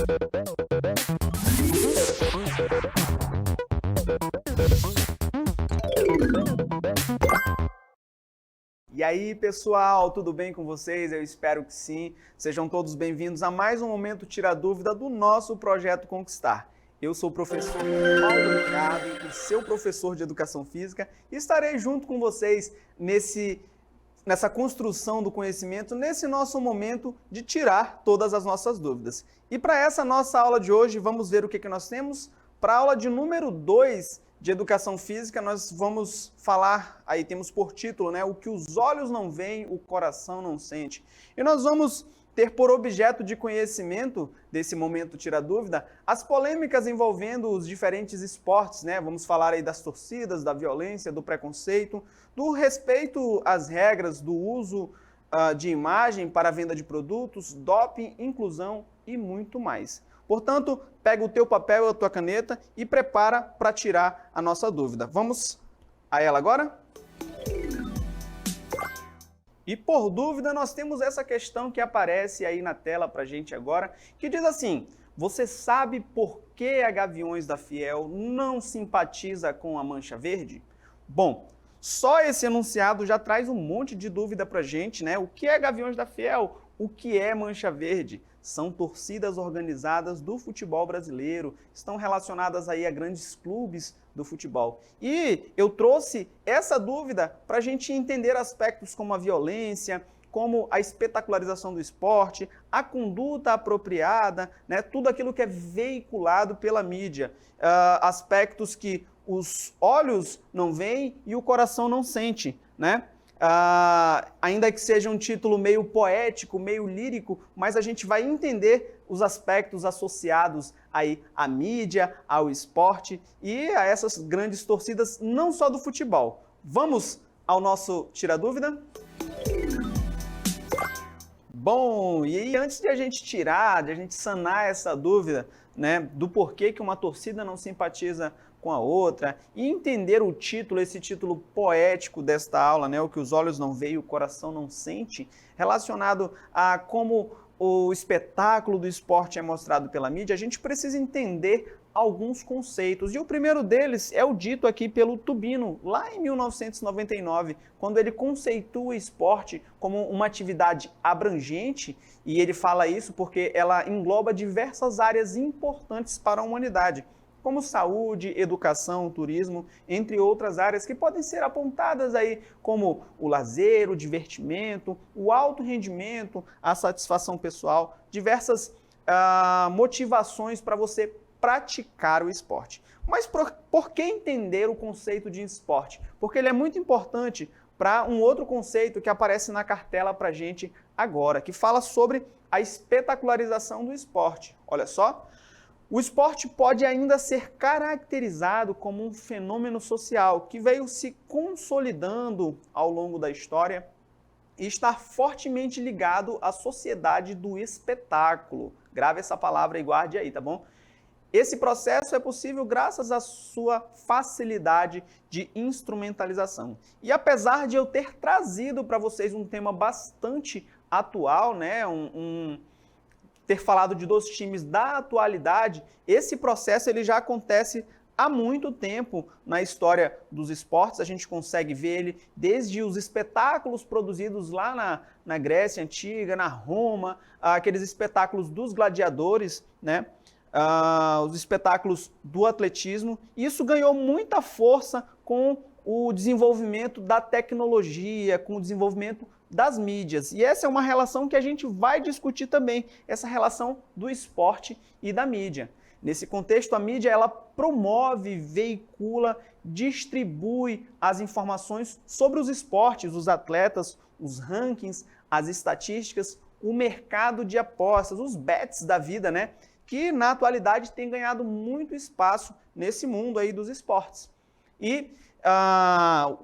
E aí, pessoal, tudo bem com vocês? Eu espero que sim. Sejam todos bem-vindos a mais um Momento Tira Dúvida do nosso Projeto Conquistar. Eu sou o professor Paulo Ricardo, o seu professor de Educação Física, e estarei junto com vocês nessa construção do conhecimento, nesse nosso momento de tirar todas as nossas dúvidas. E para essa nossa aula de hoje, vamos ver o que nós temos. Para a aula de número 2 de Educação Física, nós vamos falar, aí temos por título, né, o que os olhos não veem, o coração não sente. E nós vamos ter por objeto de conhecimento desse momento tira dúvida as polêmicas envolvendo os diferentes esportes, né? Vamos falar aí das torcidas, da violência, do preconceito, do respeito às regras do uso de imagem para a venda de produtos, doping, inclusão e muito mais. Portanto, pega o teu papel e a tua caneta e prepara para tirar a nossa dúvida. Vamos a ela agora? E por dúvida, nós temos essa questão que aparece aí na tela para a gente agora, que diz assim: você sabe por que a Gaviões da Fiel não simpatiza com a Mancha Verde? Bom, só esse enunciado já traz um monte de dúvida para a gente, né? O que é Gaviões da Fiel? O que é Mancha Verde? São torcidas organizadas do futebol brasileiro, estão relacionadas aí a grandes clubes do futebol. E eu trouxe essa dúvida para a gente entender aspectos como a violência, como a espetacularização do esporte, a conduta apropriada, né, tudo aquilo que é veiculado pela mídia, aspectos que os olhos não veem e o coração não sente, né? Ainda que seja um título meio poético, meio lírico, mas a gente vai entender os aspectos associados aí à mídia, ao esporte e a essas grandes torcidas, não só do futebol. Vamos ao nosso Tira Dúvida? Bom, e aí antes de a gente sanar essa dúvida, né, do porquê que uma torcida não simpatiza com a outra, e entender o título, esse título poético desta aula, né, o que os olhos não veem, o coração não sente, relacionado a como o espetáculo do esporte é mostrado pela mídia, a gente precisa entender alguns conceitos. E o primeiro deles é o dito aqui pelo Tubino, lá em 1999, quando ele conceitua o esporte como uma atividade abrangente, e ele fala isso porque ela engloba diversas áreas importantes para a humanidade, como saúde, educação, turismo, entre outras áreas que podem ser apontadas aí como o lazer, o divertimento, o alto rendimento, a satisfação pessoal, diversas motivações para você praticar o esporte. Mas por que entender o conceito de esporte? Porque ele é muito importante para um outro conceito que aparece na cartela para a gente agora, que fala sobre a espetacularização do esporte. Olha só. O esporte pode ainda ser caracterizado como um fenômeno social que veio se consolidando ao longo da história e está fortemente ligado à sociedade do espetáculo. Grave essa palavra e guarde aí, tá bom? Esse processo é possível graças à sua facilidade de instrumentalização. E apesar de eu ter trazido para vocês um tema bastante atual, né, ter falado de 2 times da atualidade, esse processo ele já acontece há muito tempo na história dos esportes. A gente consegue ver ele desde os espetáculos produzidos lá na Grécia Antiga, na Roma, aqueles espetáculos dos gladiadores, né? Os espetáculos do atletismo. Isso ganhou muita força com o desenvolvimento da tecnologia, com o desenvolvimento das mídias. E essa é uma relação que a gente vai discutir também, essa relação do esporte e da mídia. Nesse contexto, a mídia ela promove, veicula, distribui as informações sobre os esportes, os atletas, os rankings, as estatísticas, o mercado de apostas, os bets da vida, né? Que na atualidade tem ganhado muito espaço nesse mundo aí dos esportes. E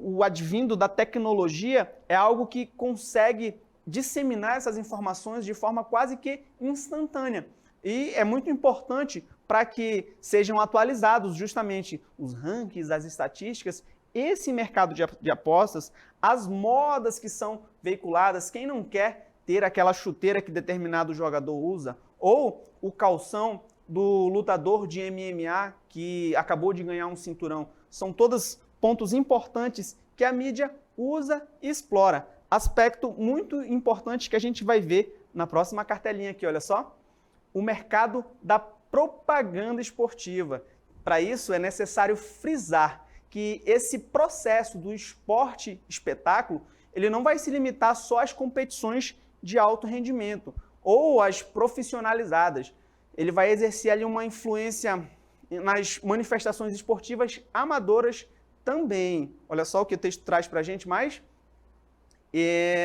o advindo da tecnologia é algo que consegue disseminar essas informações de forma quase que instantânea. E é muito importante para que sejam atualizados justamente os rankings, as estatísticas, esse mercado de apostas, as modas que são veiculadas. Quem não quer ter aquela chuteira que determinado jogador usa, ou o calção do lutador de MMA que acabou de ganhar um cinturão. São todos pontos importantes que a mídia usa e explora. Aspecto muito importante que a gente vai ver na próxima cartelinha aqui, olha só. O mercado da propaganda esportiva. Para isso é necessário frisar que esse processo do esporte espetáculo, ele não vai se limitar só às competições de alto rendimento ou às profissionalizadas. Ele vai exercer ali uma influência nas manifestações esportivas amadoras também. Olha só o que o texto traz para a gente mais.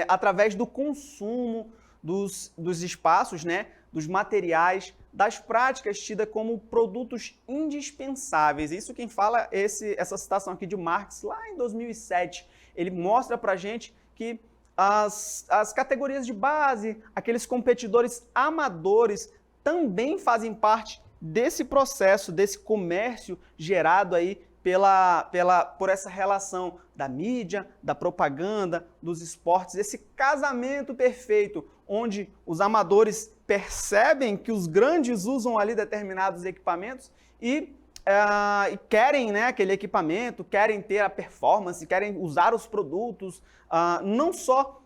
Através do consumo dos espaços, né, dos materiais, das práticas tidas como produtos indispensáveis. Isso quem fala essa citação aqui de Marx, lá em 2007. Ele mostra para a gente que as categorias de base, aqueles competidores amadores, também fazem parte desse processo, desse comércio gerado aí por essa relação da mídia, da propaganda, dos esportes, esse casamento perfeito, onde os amadores percebem que os grandes usam ali determinados equipamentos e querem, né, aquele equipamento, querem ter a performance, querem usar os produtos, não só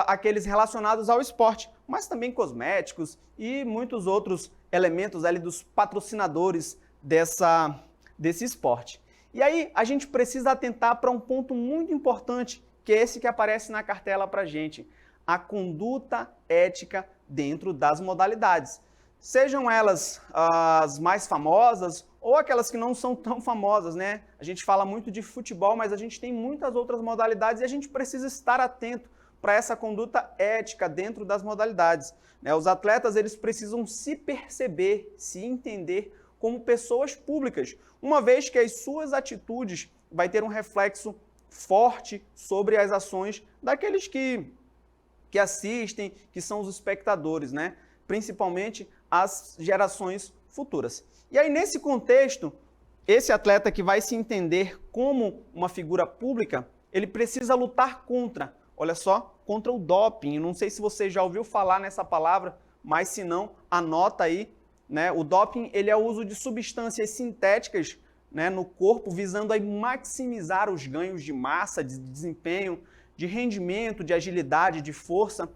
aqueles relacionados ao esporte, mas também cosméticos e muitos outros elementos ali dos patrocinadores desse esporte. E aí a gente precisa atentar para um ponto muito importante, que é esse que aparece na cartela para a gente, a conduta ética dentro das modalidades. Sejam elas as mais famosas ou aquelas que não são tão famosas, né? A gente fala muito de futebol, mas a gente tem muitas outras modalidades e a gente precisa estar atento para essa conduta ética dentro das modalidades, né? Os atletas, eles precisam se perceber, se entender como pessoas públicas, uma vez que as suas atitudes vai ter um reflexo forte sobre as ações daqueles que assistem, que são os espectadores, né? Principalmente as gerações futuras. E aí, nesse contexto, esse atleta que vai se entender como uma figura pública, ele precisa lutar contra, olha só, contra o doping. Não sei se você já ouviu falar nessa palavra, mas se não, anota aí, né? O doping, ele é o uso de substâncias sintéticas, né, no corpo, visando aí maximizar os ganhos de massa, de desempenho, de rendimento, de agilidade, de força,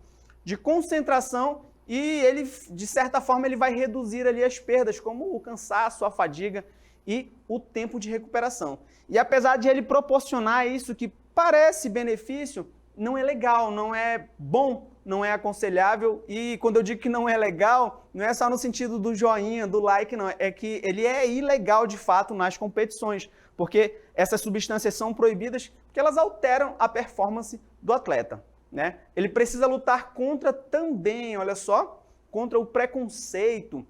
de concentração, e ele, de certa forma, ele vai reduzir ali as perdas, como o cansaço, a fadiga e o tempo de recuperação. E apesar de ele proporcionar isso que parece benefício, não é legal, não é bom, não é aconselhável, e quando eu digo que não é legal, não é só no sentido do joinha, do like, não, é que ele é ilegal de fato nas competições, porque essas substâncias são proibidas porque elas alteram a performance do atleta, né? Ele precisa lutar contra também, olha só, contra o preconceito,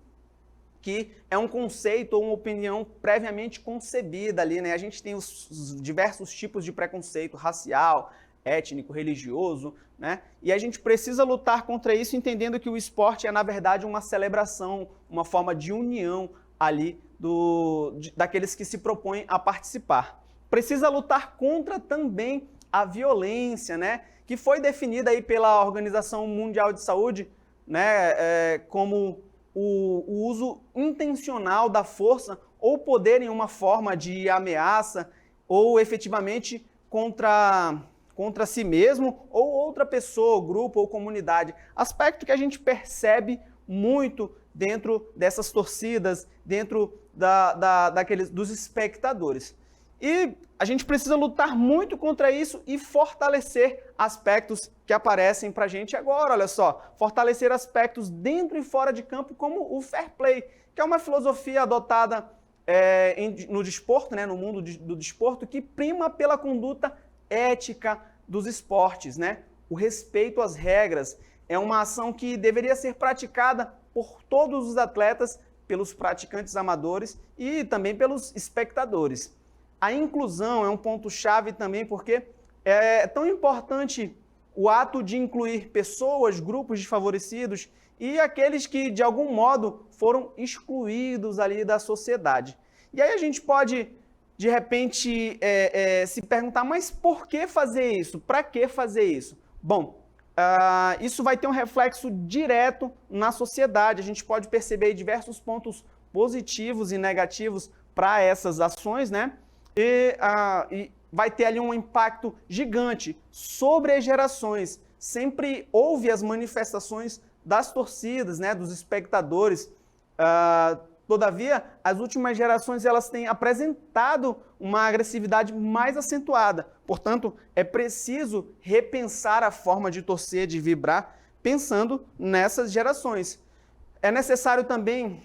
que é um conceito ou uma opinião previamente concebida ali, né? A gente tem os diversos tipos de preconceito racial, étnico, religioso, né? E a gente precisa lutar contra isso, entendendo que o esporte é, na verdade, uma celebração, uma forma de união ali daqueles que se propõem a participar. Precisa lutar contra também a violência, né? Que foi definida aí pela Organização Mundial de Saúde, né? Como o uso intencional da força ou poder em uma forma de ameaça ou efetivamente contra si mesmo ou outra pessoa, grupo ou comunidade. Aspecto que a gente percebe muito dentro dessas torcidas, dentro dos espectadores. E a gente precisa lutar muito contra isso e fortalecer aspectos que aparecem para a gente agora, olha só. Fortalecer aspectos dentro e fora de campo, como o fair play, que é uma filosofia adotada no desporto, né, no mundo do desporto, que prima pela conduta ética dos esportes, né? O respeito às regras é uma ação que deveria ser praticada por todos os atletas, pelos praticantes amadores e também pelos espectadores. A inclusão é um ponto-chave também, porque é tão importante o ato de incluir pessoas, grupos desfavorecidos e aqueles que, de algum modo, foram excluídos ali da sociedade. E aí a gente pode, de repente, se perguntar, mas por que fazer isso? Para que fazer isso? Bom, isso vai ter um reflexo direto na sociedade. A gente pode perceber diversos pontos positivos e negativos para essas ações, né? E vai ter ali um impacto gigante sobre as gerações. Sempre houve as manifestações das torcidas, né, dos espectadores. Todavia, as últimas gerações elas têm apresentado uma agressividade mais acentuada. Portanto, é preciso repensar a forma de torcer, de vibrar, pensando nessas gerações. É necessário também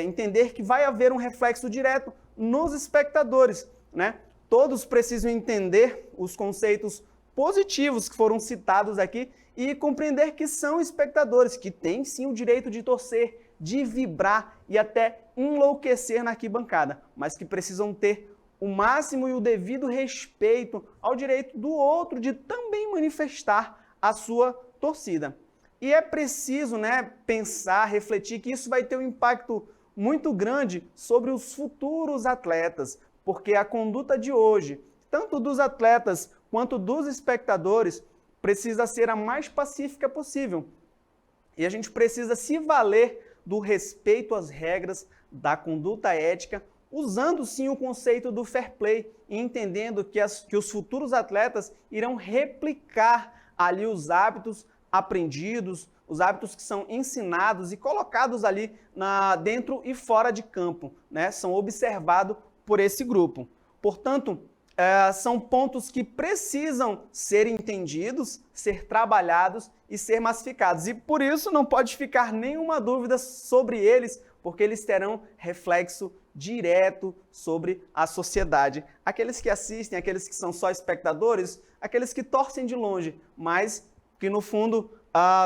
entender que vai haver um reflexo direto nos espectadores, né? Todos precisam entender os conceitos positivos que foram citados aqui e compreender que são espectadores, que têm sim o direito de torcer, de vibrar e até enlouquecer na arquibancada, mas que precisam ter o máximo e o devido respeito ao direito do outro de também manifestar a sua torcida. E é preciso, né, pensar, refletir que isso vai ter um impacto muito grande sobre os futuros atletas, porque a conduta de hoje, tanto dos atletas quanto dos espectadores, precisa ser a mais pacífica possível. E a gente precisa se valer do respeito às regras da conduta ética, usando sim o conceito do fair play e entendendo que os futuros atletas irão replicar ali os hábitos aprendidos, os hábitos que são ensinados e colocados ali dentro e fora de campo, né? São observados por esse grupo. Portanto, são pontos que precisam ser entendidos, ser trabalhados e ser massificados. E por isso não pode ficar nenhuma dúvida sobre eles, porque eles terão reflexo direto sobre a sociedade. Aqueles que assistem, aqueles que são só espectadores, aqueles que torcem de longe, mas que no fundo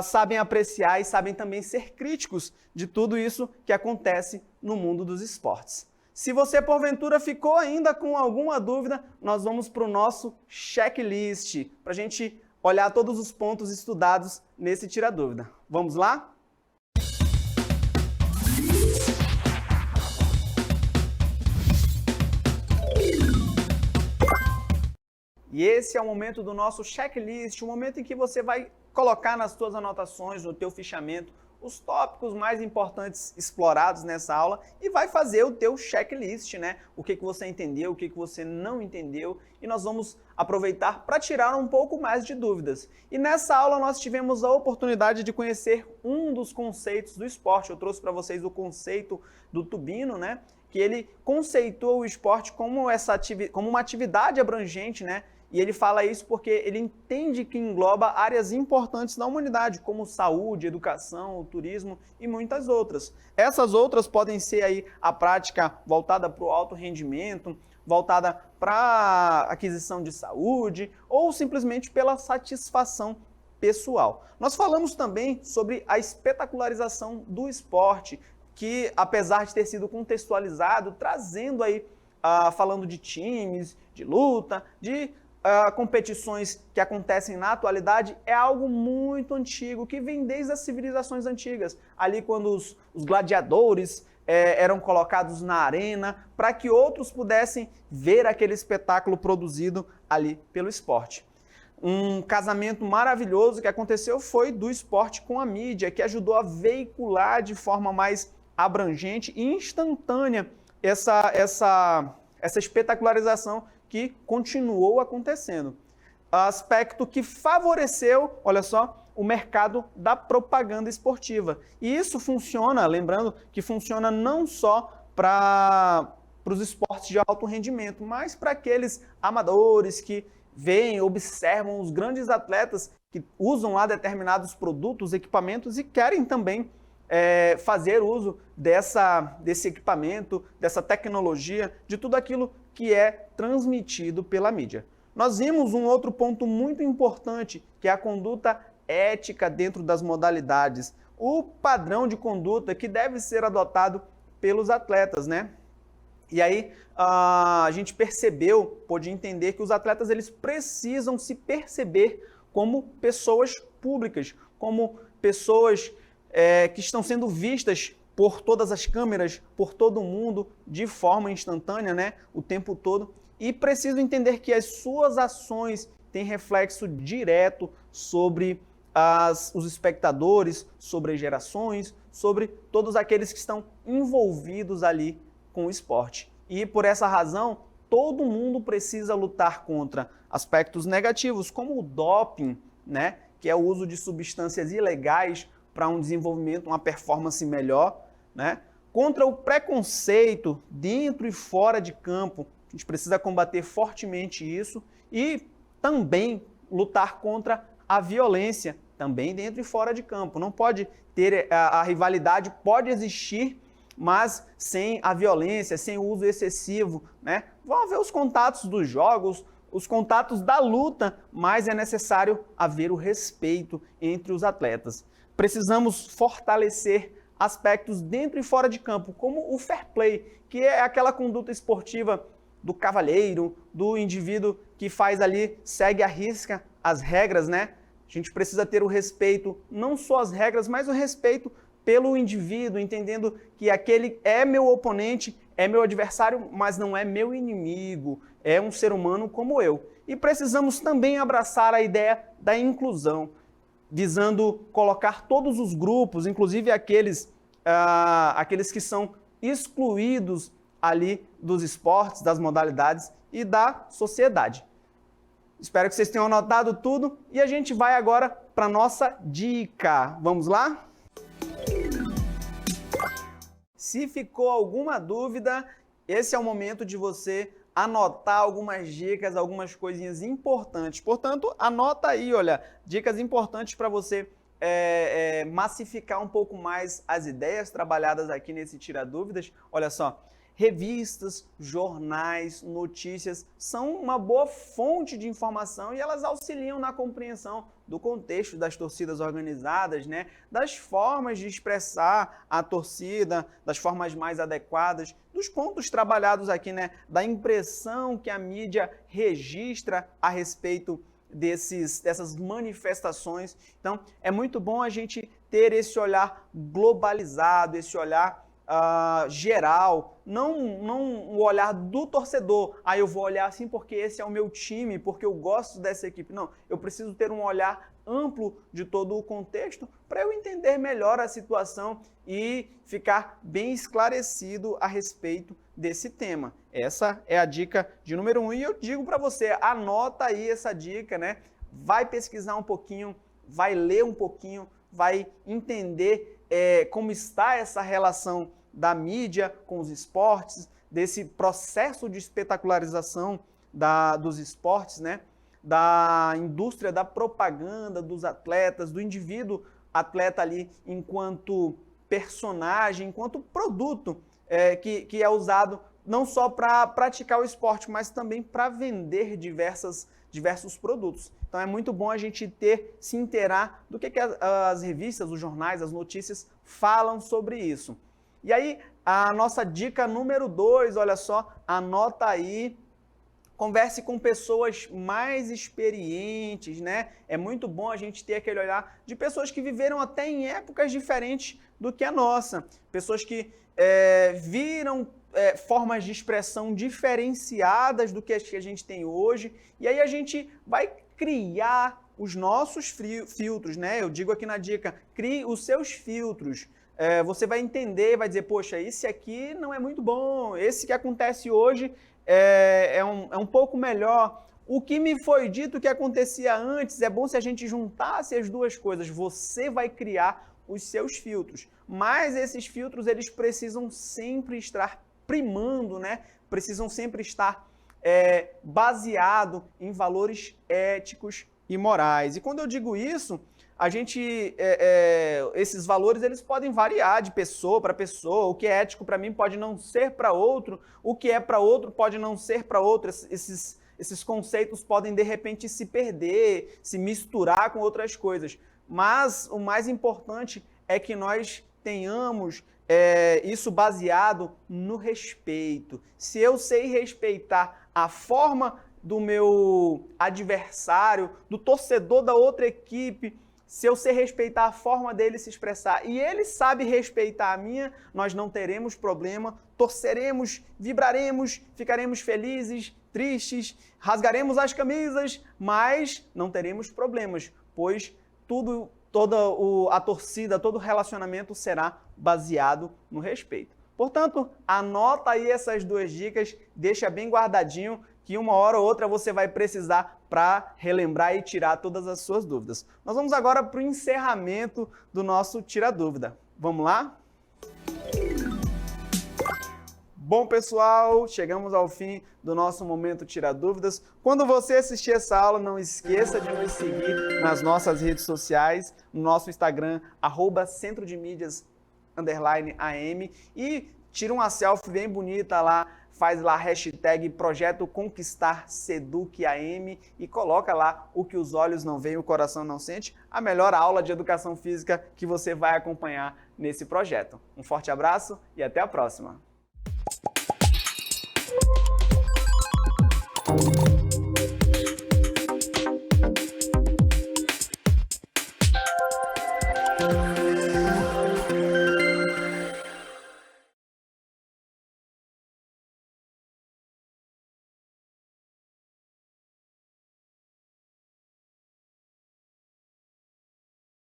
sabem apreciar e sabem também ser críticos de tudo isso que acontece no mundo dos esportes. Se você, porventura, ficou ainda com alguma dúvida, nós vamos para o nosso checklist, para a gente olhar todos os pontos estudados nesse Tira Dúvida. Vamos lá? E esse é o momento do nosso checklist, o momento em que você vai colocar nas suas anotações, no teu fichamento, os tópicos mais importantes explorados nessa aula e vai fazer o teu checklist, né? O que você entendeu, o que você não entendeu, e nós vamos aproveitar para tirar um pouco mais de dúvidas. E nessa aula nós tivemos a oportunidade de conhecer um dos conceitos do esporte. Eu trouxe para vocês o conceito do Tubino, né? Que ele conceitua o esporte como uma atividade abrangente, né? E ele fala isso porque ele entende que engloba áreas importantes da humanidade, como saúde, educação, turismo e muitas outras. Essas outras podem ser aí a prática voltada para o alto rendimento, voltada para a aquisição de saúde ou simplesmente pela satisfação pessoal. Nós falamos também sobre a espetacularização do esporte, que apesar de ter sido contextualizado, trazendo aí, falando de times, de luta, de competições que acontecem na atualidade, é algo muito antigo, que vem desde as civilizações antigas, ali quando os gladiadores eram colocados na arena, para que outros pudessem ver aquele espetáculo produzido ali pelo esporte. Um casamento maravilhoso que aconteceu foi do esporte com a mídia, que ajudou a veicular de forma mais abrangente e instantânea essa espetacularização que continuou acontecendo. Aspecto que favoreceu, olha só, o mercado da propaganda esportiva. E isso funciona, lembrando que funciona não só para os esportes de alto rendimento, mas para aqueles amadores que veem, observam os grandes atletas que usam lá determinados produtos, equipamentos e querem também fazer uso desse equipamento, dessa tecnologia, de tudo aquilo que é transmitido pela mídia. Nós vimos um outro ponto muito importante, que é a conduta ética dentro das modalidades, o padrão de conduta que deve ser adotado pelos atletas, né? E aí a gente pôde entender que os atletas eles precisam se perceber como pessoas públicas, como pessoas que estão sendo vistas por todas as câmeras, por todo mundo, de forma instantânea, né, o tempo todo, e precisam entender que as suas ações tem reflexo direto sobre os espectadores, sobre as gerações, sobre todos aqueles que estão envolvidos ali com o esporte. E por essa razão, todo mundo precisa lutar contra aspectos negativos, como o doping, né, que é o uso de substâncias ilegais para um desenvolvimento, uma performance melhor, né, contra o preconceito dentro e fora de campo. A gente precisa combater fortemente isso e também lutar contra a violência, também dentro e fora de campo. Não pode ter a rivalidade, pode existir, mas sem a violência, sem o uso excessivo, né? Vão haver os contatos dos jogos, os contatos da luta, mas é necessário haver o respeito entre os atletas. Precisamos fortalecer aspectos dentro e fora de campo, como o fair play, que é aquela conduta esportiva do cavalheiro, do indivíduo que faz ali, segue à risca as regras, né? A gente precisa ter o respeito, não só às regras, mas o respeito pelo indivíduo, entendendo que aquele é meu oponente, é meu adversário, mas não é meu inimigo, é um ser humano como eu. E precisamos também abraçar a ideia da inclusão, visando colocar todos os grupos, inclusive aqueles que são excluídos ali dos esportes, das modalidades e da sociedade. Espero que vocês tenham anotado tudo e a gente vai agora para a nossa dica. Vamos lá? Se ficou alguma dúvida, esse é o momento de você anotar algumas dicas, algumas coisinhas importantes. Portanto, anota aí, olha, dicas importantes para você massificar um pouco mais as ideias trabalhadas aqui nesse Tira Dúvidas. Olha só, revistas, jornais, notícias são uma boa fonte de informação e elas auxiliam na compreensão do contexto das torcidas organizadas, né? Das formas de expressar a torcida, das formas mais adequadas, dos pontos trabalhados aqui, né? Da impressão que a mídia registra a respeito dessas manifestações. Então, é muito bom a gente ter esse olhar globalizado, esse olhar geral, não o olhar do torcedor. Eu vou olhar assim porque esse é o meu time, porque eu gosto dessa equipe. Não, eu preciso ter um olhar amplo de todo o contexto para eu entender melhor a situação e ficar bem esclarecido a respeito desse tema. Essa é a dica de número 1 e eu digo para você, anota aí essa dica, né? Vai pesquisar um pouquinho, vai ler um pouquinho, vai entender como está essa relação da mídia com os esportes, desse processo de espetacularização dos esportes, né? Da indústria da propaganda dos atletas, do indivíduo atleta ali enquanto personagem, enquanto produto que é usado não só para praticar o esporte, mas também para vender diversos produtos. Então é muito bom a gente se inteirar do que as revistas, os jornais, as notícias falam sobre isso. E aí, a nossa dica número 2, olha só, anota aí, converse com pessoas mais experientes, né? É muito bom a gente ter aquele olhar de pessoas que viveram até em épocas diferentes do que a nossa. Pessoas que viram formas de expressão diferenciadas do que a gente tem hoje. E aí a gente vai criar os nossos filtros, né? Eu digo aqui na dica, crie os seus filtros. Você vai entender, vai dizer, poxa, esse aqui não é muito bom, esse que acontece hoje é um pouco melhor. O que me foi dito que acontecia antes, é bom se a gente juntasse as duas coisas. Você vai criar os seus filtros, mas esses filtros eles precisam sempre estar primando, né? Precisam sempre estar baseado em valores éticos e morais. E quando eu digo isso, esses valores eles podem variar de pessoa para pessoa. O que é ético para mim pode não ser para outro, o que é para outro pode não ser para outro. Esses conceitos podem de repente se perder, se misturar com outras coisas. Mas o mais importante é que nós tenhamos isso baseado no respeito. Se eu sei respeitar a forma do meu adversário, do torcedor da outra equipe, se eu sei respeitar a forma dele se expressar e ele sabe respeitar a minha, nós não teremos problema, torceremos, vibraremos, ficaremos felizes, tristes, rasgaremos as camisas, mas não teremos problemas, pois toda a torcida, todo relacionamento será baseado no respeito. Portanto, anota aí essas 2 dicas, deixa bem guardadinho, que uma hora ou outra você vai precisar para relembrar e tirar todas as suas dúvidas. Nós vamos agora para o encerramento do nosso Tira Dúvida. Vamos lá? Bom, pessoal, chegamos ao fim do nosso Momento Tira Dúvidas. Quando você assistir essa aula, não esqueça de nos seguir nas nossas redes sociais, no nosso Instagram, @centrodemídias_am, e tira uma selfie bem bonita lá, faz lá hashtag Projeto Conquistar SEDUC-AM e coloca lá o que os olhos não veem, o coração não sente, a melhor aula de educação física que você vai acompanhar nesse projeto. Um forte abraço e até a próxima!